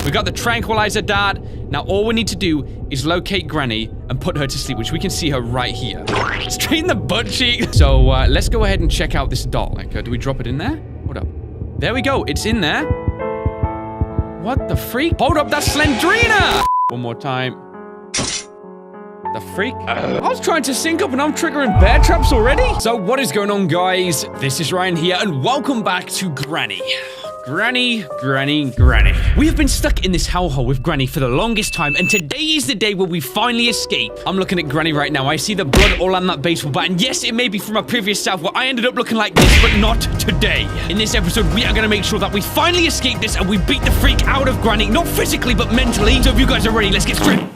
We got the tranquilizer dart. Now all we need to do is locate Granny and put her to sleep, which we can see her right here. Straight in the butt cheek. So let's go ahead and check out this doll. Like, do we drop it in there? Hold up. There we go. It's in there. What the freak? Hold up, that's Slendrina! One more time. The freak? I was trying to sync up and I'm triggering bear traps already? So what is going on, guys? This is Ryan here and welcome back to Granny. Granny. We have been stuck in this hellhole with Granny for the longest time, and today is the day where we finally escape. I'm looking at Granny right now. I see the blood all on that baseball bat, and yes, it may be from a previous self where I ended up looking like this, but not today. In this episode, we are going to make sure that we finally escape this and we beat the freak out of Granny, not physically, but mentally. So if you guys are ready, let's get straight.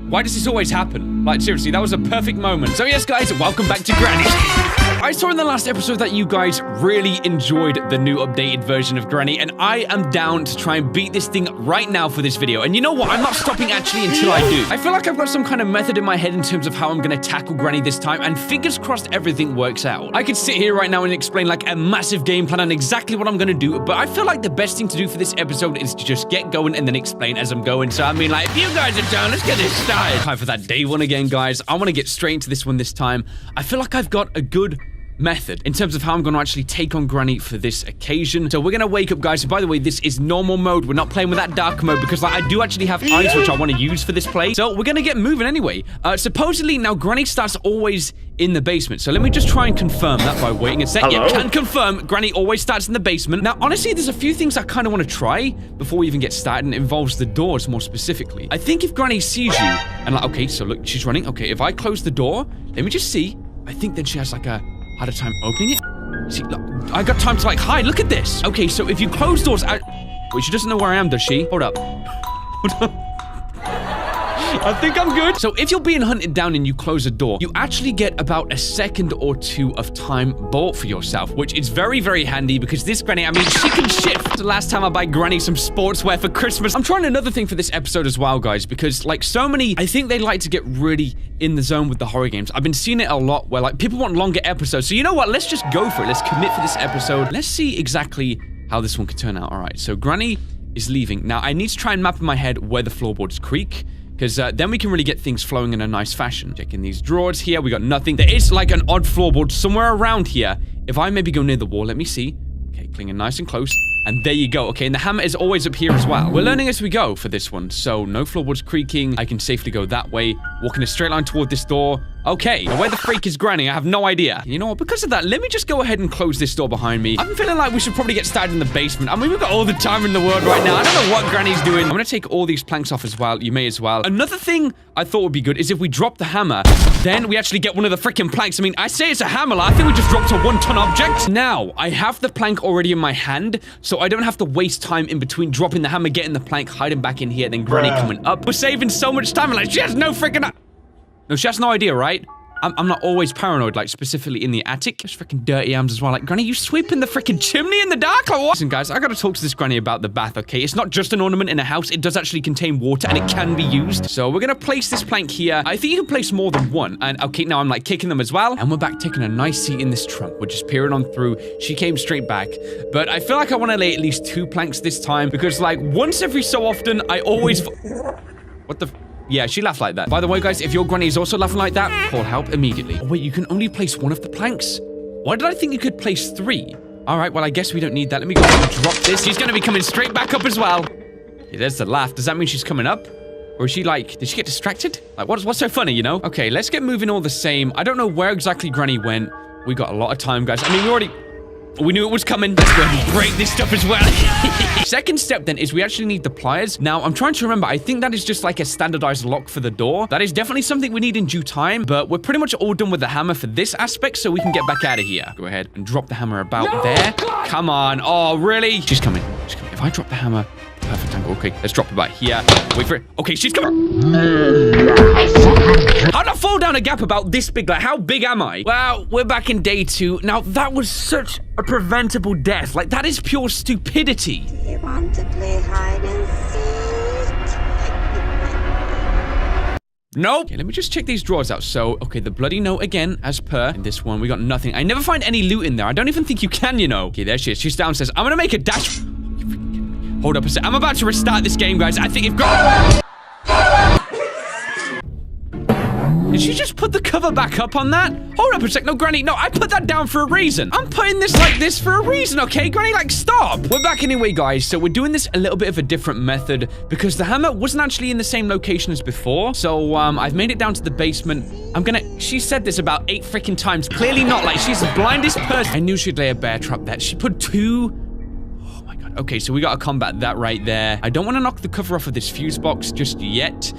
Why does this always happen? Like, seriously, that was a perfect moment. So yes, guys, welcome back to Granny. I saw in the last episode that you guys really enjoyed the new updated version of Granny, and I am down to try and beat this thing right now for this video. And you know what? I'm not stopping actually until I do. I feel like I've got some kind of method in my head in terms of how I'm going to tackle Granny this time, and fingers crossed everything works out. I could sit here right now and explain like a massive game plan on exactly what I'm going to do, but I feel like the best thing to do for this episode is to just get going and then explain as I'm going. So I mean, like, if you guys are down, let's get this started. Time for that day one again, guys. I want to get straight into this one this time. I feel like I've got a good method in terms of how I'm going to actually take on Granny for this occasion. So we're going to wake up, guys. And by the way, this is normal mode. We're not playing with that dark mode because like, I do actually have eyes which I want to use for this play. So we're going to get moving anyway. Supposedly now Granny starts always in the basement. So let me just try and confirm that by waiting a second. Yeah, can confirm Granny always starts in the basement. Now, honestly, there's a few things I kind of want to try before we even get started, and it involves the doors more specifically. I think if Granny sees you and like, okay, so look, she's running. Okay, if I close the door, let me just see. I think then she has like a harder time opening it. See, look, I got time to like hide. Look at this. Okay, so if you close doors, wait, she doesn't know where I am, does she? Hold up. Hold up. I think I'm good. So if you're being hunted down and you close a door, you actually get about a second or two of time bought for yourself, which is very, very handy because this Granny, I mean, she can shift. The last time I buy Granny some sportswear for Christmas. I'm trying another thing for this episode as well, guys, because like so many, I think they like to get really in the zone with the horror games. I've been seeing it a lot where like people want longer episodes. So you know what? Let's just go for it. Let's commit for this episode. Let's see exactly how this one could turn out. All right, so Granny is leaving. Now I need to try and map in my head where the floorboards creak, because then we can really get things flowing in a nice fashion. Checking these drawers here, we got nothing. There is like an odd floorboard somewhere around here. If I maybe go near the wall, let me see. Okay, clinging nice and close. And there you go. Okay, and the hammer is always up here as well. We're learning as we go for this one. So no floorboards creaking. I can safely go that way. Walking a straight line toward this door. Okay, now where the freak is Granny, I have no idea. You know what, because of that, let me just go ahead and close this door behind me. I'm feeling like we should probably get started in the basement. I mean, we've got all the time in the world right now. I don't know what Granny's doing. I'm gonna take all these planks off as well. You may as well. Another thing I thought would be good is if we drop the hammer, then we actually get one of the freaking planks. I mean, I say it's a hammer, I think we just dropped a 1-ton object. Now, I have the plank already in my hand, so I don't have to waste time in between dropping the hammer, getting the plank, hiding back in here, then Granny coming up. We're saving so much time. Like, she has no freaking... No, she has no idea, right? I'm not always paranoid, like, specifically in the attic. There's freaking dirty arms as well. Like, Granny, you sweeping the freaking chimney in the dark or what? Listen, guys, I gotta talk to this Granny about the bath, okay? It's not just an ornament in a house. It does actually contain water, and it can be used. So we're gonna place this plank here. I think you can place more than one. And, okay, now I'm, like, kicking them as well. And we're back taking a nice seat in this trunk. We're just peering on through. She came straight back. But I feel like I want to lay at least 2 planks this time, because, like, once every so often, I always... What the... Yeah, she laughed like that. By the way, guys, if your Granny is also laughing like that, call help immediately. Oh, wait, you can only place 1 of the planks? Why did I think you could place 3? All right, well, I guess we don't need that. Let me go ahead and drop this. She's going to be coming straight back up as well. Yeah, there's the laugh. Does that mean she's coming up? Or is she like, did she get distracted? Like, what's so funny, you know? Okay, let's get moving all the same. I don't know where exactly Granny went. We got a lot of time, guys. I mean, we knew it was coming. Let's go ahead and break this stuff as well. Second step then is we actually need the pliers. Now, I'm trying to remember. I think that is just like a standardized lock for the door. That is definitely something we need in due time, but we're pretty much all done with the hammer for this aspect, so we can get back out of here. Go ahead and drop the hammer about there. Come on. Oh, really? She's coming. She's coming. If I drop the hammer, perfect angle. Okay, let's drop it about here. Wait for it. Okay, she's coming. How'd I fall down a gap about this big? Like, how big am I? Well, we're back in day 2. Now, that was such a preventable death. Like, that is pure stupidity. Do you want to play hide and seek? Nope. Okay, let me just check these drawers out. So, okay, the bloody note again, as per. In this one, we got nothing. I never find any loot in there. I don't even think you can, you know. Okay, there she is. She's downstairs. I'm gonna make a dash. Hold up a sec. I'm about to restart this game, guys. I think if... Did she just put the cover back up on that? Hold up a sec. No, Granny. No, I put that down for a reason. I'm putting this like this for a reason, okay? Granny, like, stop. We're back anyway, guys. So we're doing this a little bit of a different method because the hammer wasn't actually in the same location as before. So, I've made it down to the basement. She said this about 8 freaking times. Clearly not. Like, she's the blindest person. I knew she'd lay a bear trap there. She put 2... Okay, so we gotta combat that right there. I don't want to knock the cover off of this fuse box just yet.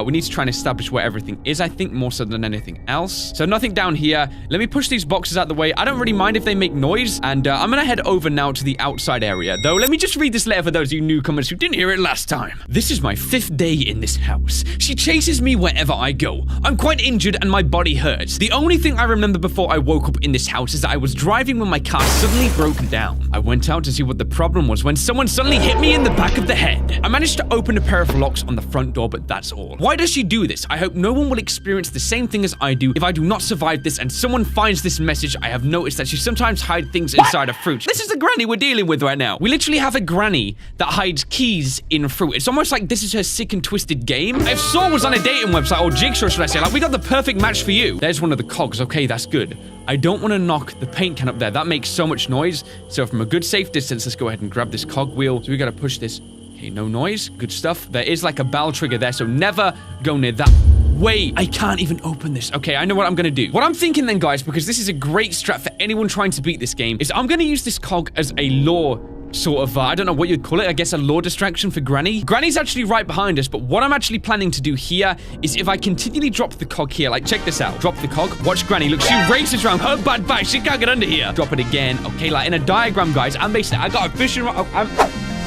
We need to try and establish where everything is, I think, more so than anything else. So nothing down here. Let me push these boxes out the way. I don't really mind if they make noise. And I'm gonna head over now to the outside area. Though, let me just read this letter for those of you newcomers who didn't hear it last time. This is my 5th day in this house. She chases me wherever I go. I'm quite injured and my body hurts. The only thing I remember before I woke up in this house is that I was driving when my car suddenly broke down. I went out to see what the problem was when someone suddenly hit me in the back of the head. I managed to open a pair of locks on the front door, but that's all. Why does she do this? I hope no one will experience the same thing as I do if I do not survive this and someone finds this message. I have noticed that she sometimes hides things inside of fruit. This is the granny we're dealing with right now. We literally have a granny that hides keys in fruit. It's almost like this is her sick and twisted game. If Saw was on a dating website, or Jigsaw should I say, like, we got the perfect match for you. There's one of the cogs. Okay, that's good. I don't want to knock the paint can up there. That makes so much noise. So from a good safe distance, let's go ahead and grab this cog wheel. So we got to push this. Okay, no noise. Good stuff. There is like a bell trigger there, so never go near that. Wait, I can't even open this. Okay, I know what I'm going to do. What I'm thinking then, guys, because this is a great strat for anyone trying to beat this game, is I'm going to use this cog as a lure sort of, I don't know what you'd call it. I guess a lure distraction for Granny. Granny's actually right behind us, but what I'm actually planning to do here is if I continually drop the cog here, like, check this out. Drop the cog. Watch Granny. Look, she races around. Her bad bike. She can't get under here. Drop it again. Okay, like in a diagram, guys, I'm basically, I got a fishing rod.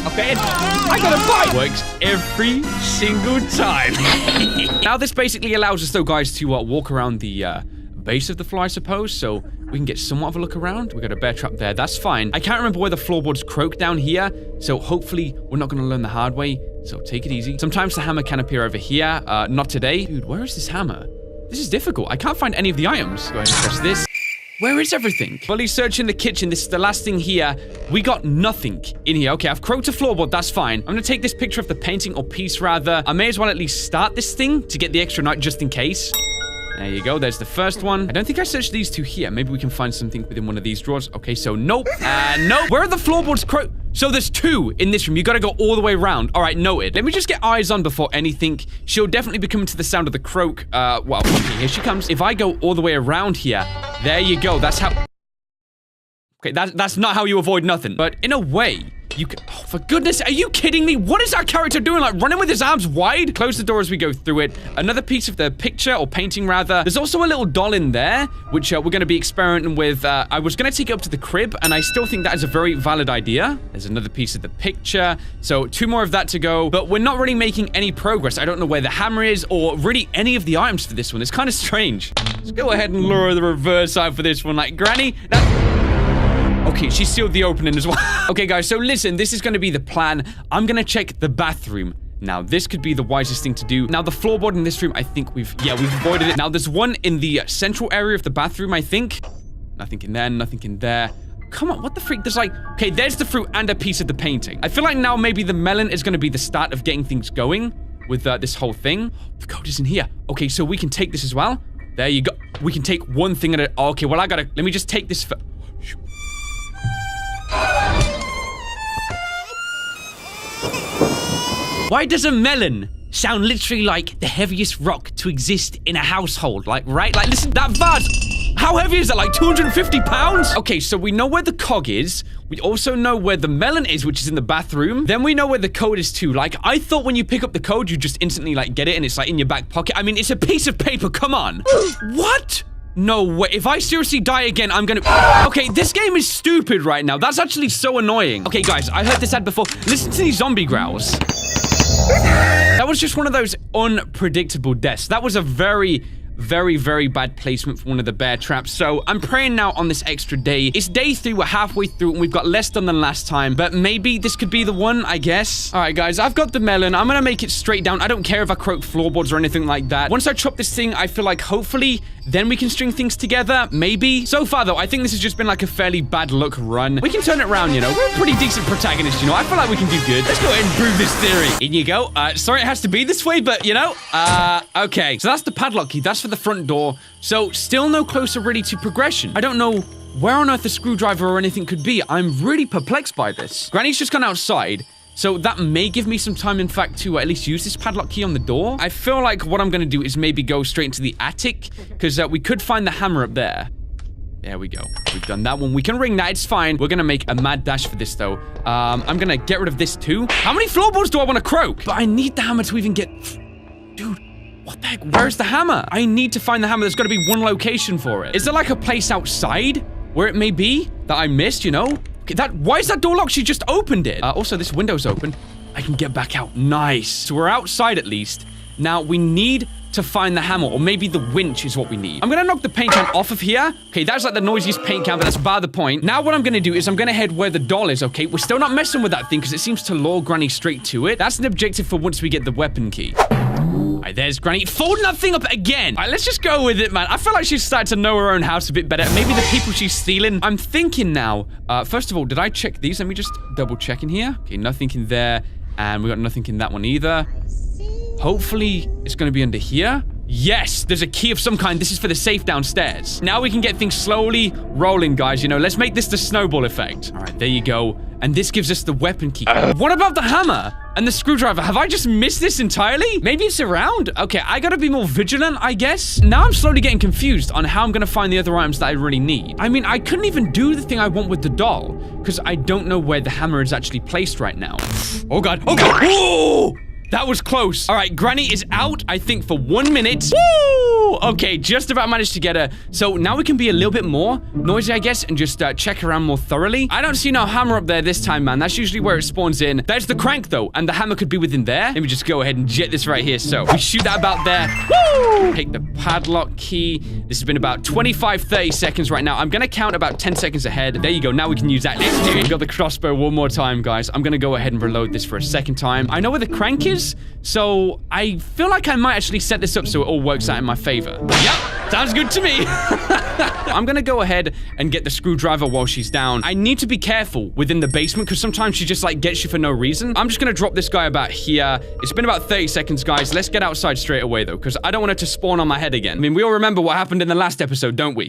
Okay, I got a bite. Works every single time. Now, this basically allows us, though, guys, to walk around the base of the floor, I suppose, so we can get somewhat of a look around. We got a bear trap there. That's fine. I can't remember where the floorboards croak down here, so hopefully we're not going to learn the hard way, so take it easy. Sometimes the hammer can appear over here. Not today. Dude, where is this hammer? This is difficult. I can't find any of the items. Go ahead and press this. Where is everything? Fully searching the kitchen. This is the last thing here. We got nothing in here. Okay, I've croaked a floorboard. That's fine. I'm going to take this picture of the painting, or piece rather. I may as well at least start this thing to get the extra night just in case. There you go. There's the first one. I don't think I searched these two here. Maybe we can find something within one of these drawers. Okay, so nope. Nope. Where are the floorboards? So there's 2 in this room. You got to go all the way around. All right, noted. Let me just get eyes on before anything. She'll definitely be coming to the sound of the croak. Well, okay, here she comes. If I go all the way around here, there you go. That's how... Okay, that's not how you avoid nothing. But in a way... You can, oh, for goodness, are you kidding me? What is our character doing? Like, running with his arms wide? Close the door as we go through it. Another piece of the picture, or painting rather. There's also a little doll in there, which we're going to be experimenting with. I was going to take it up to the crib, and I still think that is a very valid idea. There's another piece of the picture. So 2 more of that to go, but we're not really making any progress. I don't know where the hammer is, or really any of the items for this one. It's kind of strange. Let's go ahead and lure the reverse side for this one. Like, Granny, okay, she sealed the opening as well. Okay, guys, so listen, this is going to be the plan. I'm going to check the bathroom. Now, this could be the wisest thing to do. Now, the floorboard in this room, I think we've avoided it. Now, there's one in the central area of the bathroom, I think. Nothing in there, nothing in there. Come on, what the freak? There's like, okay, there's the fruit and a piece of the painting. I feel like now maybe the melon is going to be the start of getting things going with this whole thing. The code is in here. Okay, so we can take this as well. There you go. We can take one thing at a... Okay, well, let me just take this for... Why does a melon sound literally like the heaviest rock to exist in a household? Like, right? Like, listen, that vase, how heavy is that? Like 250 pounds? Okay, so we know where the cog is. We also know where the melon is, which is in the bathroom. Then we know where the code is too. Like, I thought when you pick up the code, you just instantly, like, get it and it's, like, in your back pocket. I mean, it's a piece of paper. Come on. What? No way. If I seriously die again, I'm gonna... Okay, this game is stupid right now. That's actually so annoying. Okay, guys, I heard this ad before. Listen to these zombie growls. That was just one of those unpredictable deaths. That was a very Very, very bad placement for one of the bear traps. So I'm praying now on this extra day. It's day 3. We're halfway through and we've got less done than last time. But maybe this could be the one, I guess. All right, guys, I've got the melon. I'm going to make it straight down. I don't care if I croak floorboards or anything like that. Once I chop this thing, I feel like hopefully then we can string things together. Maybe. So far, though, I think this has just been like a fairly bad luck run. We can turn it around, you know. We're a pretty decent protagonist, you know. I feel like we can do good. Let's go ahead and prove this theory. In you go. Sorry it has to be this way, but, you know. Okay. So that's the padlock key. That's for the front door. So still no closer really to progression. I don't know where on earth a screwdriver or anything could be. I'm really perplexed by this. Granny's just gone outside. So that may give me some time, in fact, to at least use this padlock key on the door. I feel like what I'm going to do is maybe go straight into the attic because we could find the hammer up there. There we go. We've done that one. We can ring that. It's fine. We're going to make a mad dash for this, though. I'm going to get rid of this, too. How many floorboards do I want to croak? But I need the hammer to even get... Dude, what the heck? Where's the hammer? I need to find the hammer. There's got to be one location for it. Is there, like, a place outside where it may be that I missed, you know? Okay, why is that door locked? She just opened it. Also, this window's open. I can get back out. Nice. So we're outside, at least. Now, we need to find the hammer, or maybe the winch is what we need. I'm gonna knock the paint can off of here. Okay, that's like the noisiest paint can, but that's by the point. Now what I'm gonna do is I'm gonna head where the doll is, okay? We're still not messing with that thing because it seems to lure Granny straight to it. That's an objective for once we get the weapon key. Alright, there's Granny folding that thing up again. Alright, let's just go with it, man. I feel like she's starting to know her own house a bit better. Maybe the people she's stealing. I'm thinking now, first of all, did I check these? Let me just double check in here. Okay, nothing in there, and we got nothing in that one either. Hopefully, it's gonna be under here. Yes, there's a key of some kind. This is for the safe downstairs. Now we can get things slowly rolling, guys. You know, let's make this the snowball effect. All right, there you go. And this gives us the weapon key. What about the hammer and the screwdriver? Have I just missed this entirely? Maybe it's around. Okay, I gotta be more vigilant, I guess. Now I'm slowly getting confused on how I'm gonna find the other items that I really need. I mean, I couldn't even do the thing I want with the doll because I don't know where the hammer is actually placed right now. Oh, God. Oh, God. Oh! That was close. All right, Granny is out, I think, for 1 minute. Woo! Okay, just about managed to get her. So now we can be a little bit more noisy, I guess, and just check around more thoroughly. I don't see no hammer up there this time, man. That's usually where it spawns in. There's the crank, though, and the hammer could be within there. Let me just go ahead and jet this right here. So we shoot that about there. Woo! Take the padlock key. This has been about 25, 30 seconds right now. I'm going to count about 10 seconds ahead. There you go. Now we can use that. Let's do it. Got the crossbow one more time, guys. I'm going to go ahead and reload this for a second time. I know where the crank is. So I feel like I might actually set this up so it all works out in my favor. Yep, sounds good to me. I'm gonna go ahead and get the screwdriver while she's down. I need to be careful within the basement because sometimes she just like gets you for no reason. I'm just gonna drop this guy about here. It's been about 30 seconds, guys. Let's get outside straight away though, because I don't want it to spawn on my head again. I mean, we all remember what happened in the last episode, don't we?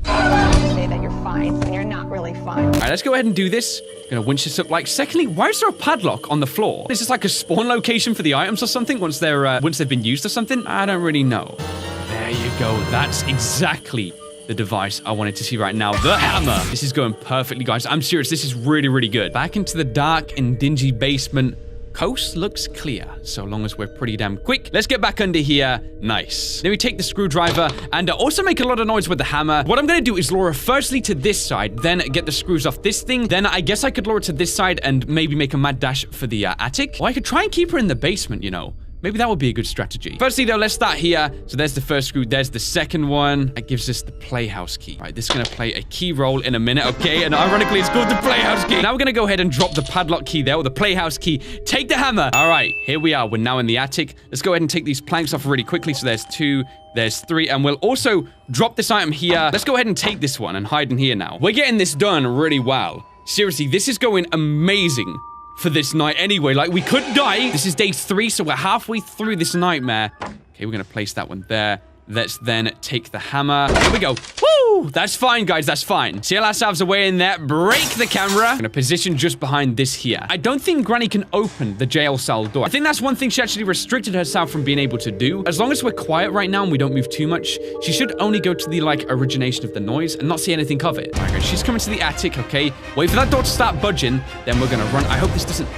Say that you're fine when you're not really fine. All right, let's go ahead and do this. Gonna winch this up. Like, secondly, why is there a padlock on the floor? Is this like a spawn location for the items or something once they've been used or something? I don't really know. There you go. That's exactly the device I wanted to see right now. The hammer. This is going perfectly, guys. I'm serious. This is really, really good. Back into the dark and dingy basement. Coast looks clear, so long as we're pretty damn quick. Let's get back under here. Nice. Then we take the screwdriver and also make a lot of noise with the hammer. What I'm going to do is lure her firstly to this side, then get the screws off this thing. Then I guess I could lure her to this side and maybe make a mad dash for the attic. Or I could try and keep her in the basement, you know. Maybe that would be a good strategy. Firstly, though, let's start here. So there's the first screw. There's the second one. That gives us the playhouse key. All right, this is going to play a key role in a minute, okay? And ironically, it's called the playhouse key. Now we're going to go ahead and drop the padlock key there, or the playhouse key. Take the hammer. All right, here we are. We're now in the attic. Let's go ahead and take these planks off really quickly. So there's 2, there's 3, and we'll also drop this item here. Let's go ahead and take this one and hide in here now. We're getting this done really well. Seriously, this is going amazing for this night anyway. Like, we could die. This is day 3, so we're halfway through this nightmare. Okay, we're gonna place that one there. Let's then take the hammer. Here we go. Woo! That's fine, guys. That's fine. Seal ourselves away in there. Break the camera. I'm gonna position just behind this here. I don't think Granny can open the jail cell door. I think that's one thing she actually restricted herself from being able to do. As long as we're quiet right now and we don't move too much, she should only go to the, like, origination of the noise and not see anything of it. All right, guys, she's coming to the attic, okay? Wait for that door to start budging. Then we're gonna run. I hope this doesn't...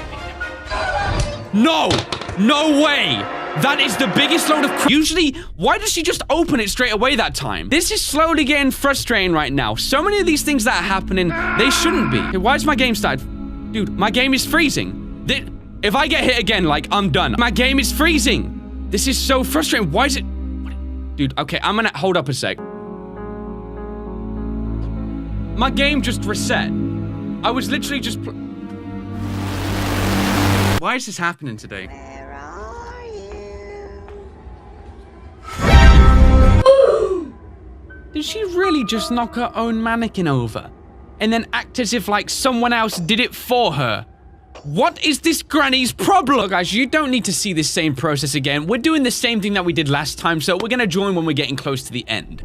No! No way! That is the biggest load of Usually, why does she just open it straight away that time? This is slowly getting frustrating right now. So many of these things that are happening, they shouldn't be. Okay, why is my game started? Dude, my game is freezing. If I get hit again, like, I'm done. My game is freezing. This is so frustrating. Why is it... Dude, okay, I'm gonna hold up a sec. My game just reset. I was literally just Why is this happening today? Where are you? Did she really just knock her own mannequin over? And then act as if like someone else did it for her? What is this granny's problem? Look, guys, you don't need to see this same process again. We're doing the same thing that we did last time, so we're gonna join when we're getting close to the end.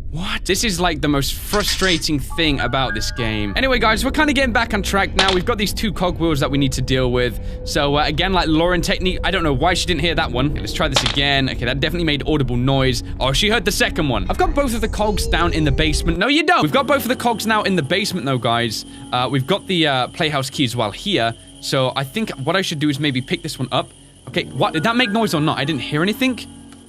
What? This is like the most frustrating thing about this game. Anyway, guys, we're kind of getting back on track now. We've got these 2 cogwheels that we need to deal with. So, again, like Lauren technique, I don't know why she didn't hear that one. Okay, let's try this again. Okay, that definitely made audible noise. Oh, she heard the second one. I've got both of the cogs down in the basement. No, you don't. We've got both of the cogs now in the basement, though, guys. We've got the playhouse key as well here. So, I think what I should do is maybe pick this one up. Okay, what? Did that make noise or not? I didn't hear anything.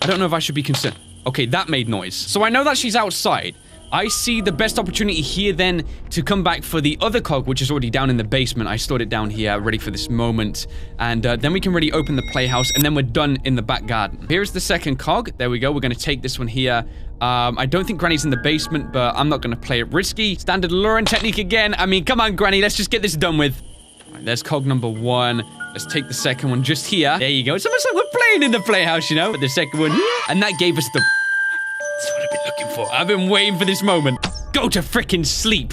I don't know if I should be concerned. Okay, that made noise. So I know that she's outside. I see the best opportunity here then to come back for the other cog, which is already down in the basement. I stored it down here, ready for this moment. And then we can really open the playhouse, and then we're done in the back garden. Here's the second cog. There we go. We're going to take this one here. I don't think Granny's in the basement, but I'm not going to play it risky. Standard Lauren technique again. I mean, come on, Granny. Let's just get this done with. All right, there's cog number 1. Let's take the second one just here. There you go. It's almost like we're playing in the playhouse, you know? But the second one here. And that gave us the... That's what I've been looking for. I've been waiting for this moment. Go to frickin' sleep.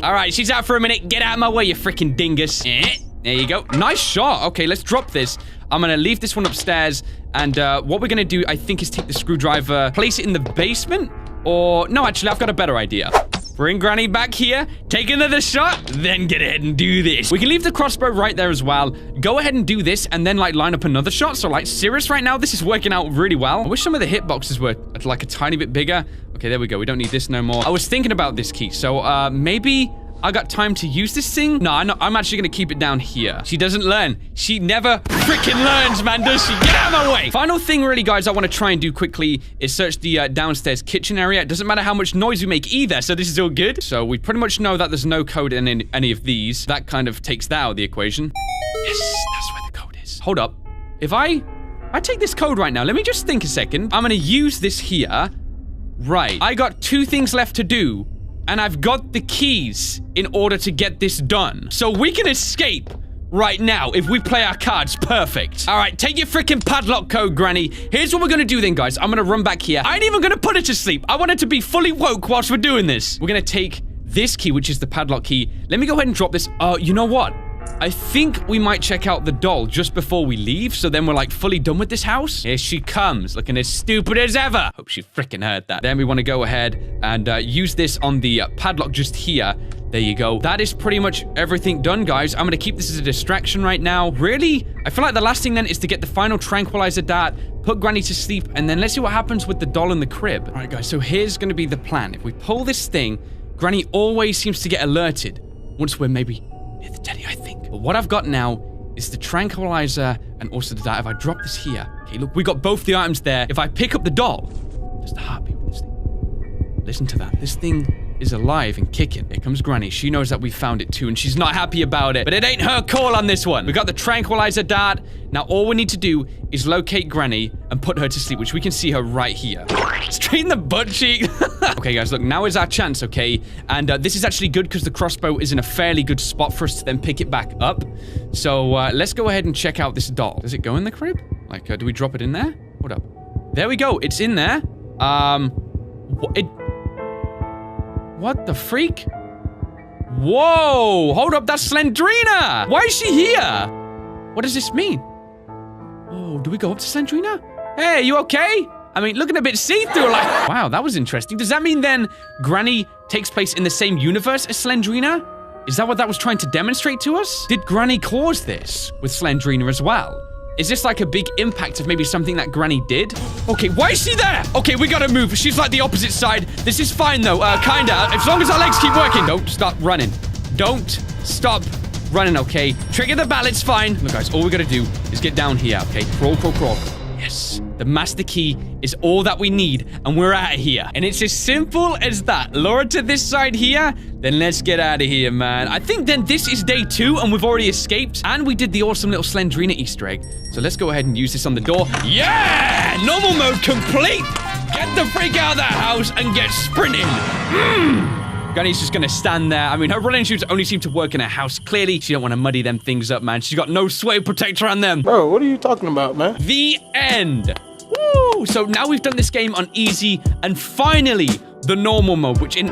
All right, she's out for a minute. Get out of my way, you frickin' dingus. There you go. Nice shot. Okay, let's drop this. I'm gonna leave this one upstairs. And what we're gonna do, I think, is take the screwdriver, place it in the basement. Or... No, actually, I've got a better idea. Bring Granny back here, take another shot, then get ahead and do this. We can leave the crossbow right there as well. Go ahead and do this, and then, like, line up another shot. So, like, serious right now, this is working out really well. I wish some of the hitboxes were, like, a tiny bit bigger. Okay, there we go. We don't need this no more. I was thinking about this key, so, maybe... I got time to use this thing? No, I'm actually gonna keep it down here. She doesn't learn. She never freaking learns, man, does she? Get out of my way! Final thing, really, guys, I want to try and do quickly is search the downstairs kitchen area. It doesn't matter how much noise we make either, so this is all good. So we pretty much know that there's no code in any of these. That kind of takes that out of the equation. Yes, that's where the code is. Hold up. If I take this code right now, let me just think a second. I'm gonna use this here. Right. I got 2 things left to do. And I've got the keys in order to get this done. So we can escape right now if we play our cards perfect. All right, take your freaking padlock code, Granny. Here's what we're gonna do then, guys. I'm gonna run back here. I ain't even gonna put her to sleep. I want her to be fully woke whilst we're doing this. We're gonna take this key, which is the padlock key. Let me go ahead and drop this. You know what? I think we might check out the doll just before we leave, so then we're like fully done with this house. Here she comes, looking as stupid as ever. Hope she freaking heard that. Then we want to go ahead and use this on the padlock just here. There you go. That is pretty much everything done, guys. I'm going to keep this as a distraction right now. Really? I feel like the last thing then is to get the final tranquilizer dart, put Granny to sleep, and then let's see what happens with the doll in the crib. All right, guys, so here's going to be the plan. If we pull this thing, Granny always seems to get alerted once we're maybe near the teddy, I think. But what I've got now is the tranquilizer and also the dart. If I drop this here, okay, look, we got both the items there. If I pick up the doll, there's the heartbeat with this thing. Listen to that. This thing is alive and kicking. Here comes Granny. She knows that we found it too, and she's not happy about it. But it ain't her call on this one. We got the tranquilizer dart. Now all we need to do is locate Granny and put her to sleep, which we can see her right here. Straight in the butt cheek. Okay, guys, look, now is our chance, okay? And this is actually good because the crossbow is in a fairly good spot for us to then pick it back up. So let's go ahead and check out this doll. Does it go in the crib? Like, do we drop it in there? Hold up. There we go. It's in there. What the freak? Whoa! Hold up, that's Slendrina! Why is she here? What does this mean? Oh, do we go up to Slendrina? Hey, you okay? I mean, looking a bit see-through, like... Wow, that was interesting. Does that mean then Granny takes place in the same universe as Slendrina? Is that what that was trying to demonstrate to us? Did Granny cause this with Slendrina as well? Is this like a big impact of maybe something that Granny did? Okay, why is she there? Okay, we gotta move. She's like the opposite side. This is fine though, kinda. As long as our legs keep working. Don't stop running. Don't stop running, okay? Trigger the bell, it's fine. Look, guys, all we gotta do is get down here, okay? Crawl, crawl, crawl. Yes, the master key is all that we need, and we're out of here. And it's as simple as that. Lure to this side here, then let's get out of here, man. I think then this is day 2, and we've already escaped, and we did the awesome little Slendrina Easter egg. So let's go ahead and use this on the door. Yeah! Normal mode complete! Get the freak out of that house and get sprinting. Granny's just gonna stand there. I mean, her running shoes only seem to work in her house. Clearly, she don't want to muddy them things up, man. She's got no sweat protector on them. Bro, what are you talking about, man? The end. Woo! So now we've done this game on easy, and finally, the normal mode, which in...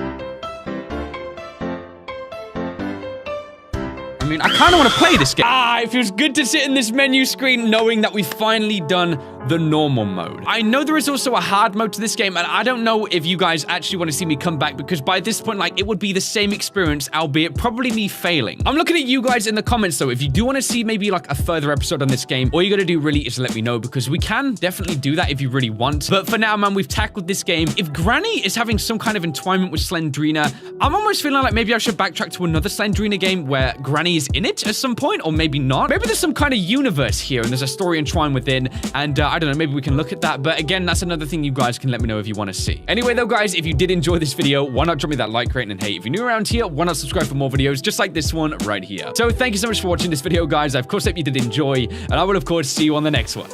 I mean, I kind of want to play this game. It feels good to sit in this menu screen knowing that we've finally done the normal mode. I know there is also a hard mode to this game, and I don't know if you guys actually want to see me come back, because by this point, like, it would be the same experience, albeit probably me failing. I'm looking at you guys in the comments, though. If you do want to see maybe like a further episode on this game, all you gotta do really is let me know, because we can definitely do that if you really want. But for now, man, we've tackled this game. If Granny is having some kind of entwinement with Slendrina, I'm almost feeling like maybe I should backtrack to another Slendrina game where Granny is in it at some point, or maybe not. Maybe there's some kind of universe here, and there's a story entwined within, and I don't know, maybe we can look at that. But again, that's another thing you guys can let me know if you want to see. Anyway, though, guys, if you did enjoy this video, why not drop me that like, rating, and hey, if you're new around here, why not subscribe for more videos just like this one right here. So thank you so much for watching this video, guys. I of course hope you did enjoy, and I will of course see you on the next one.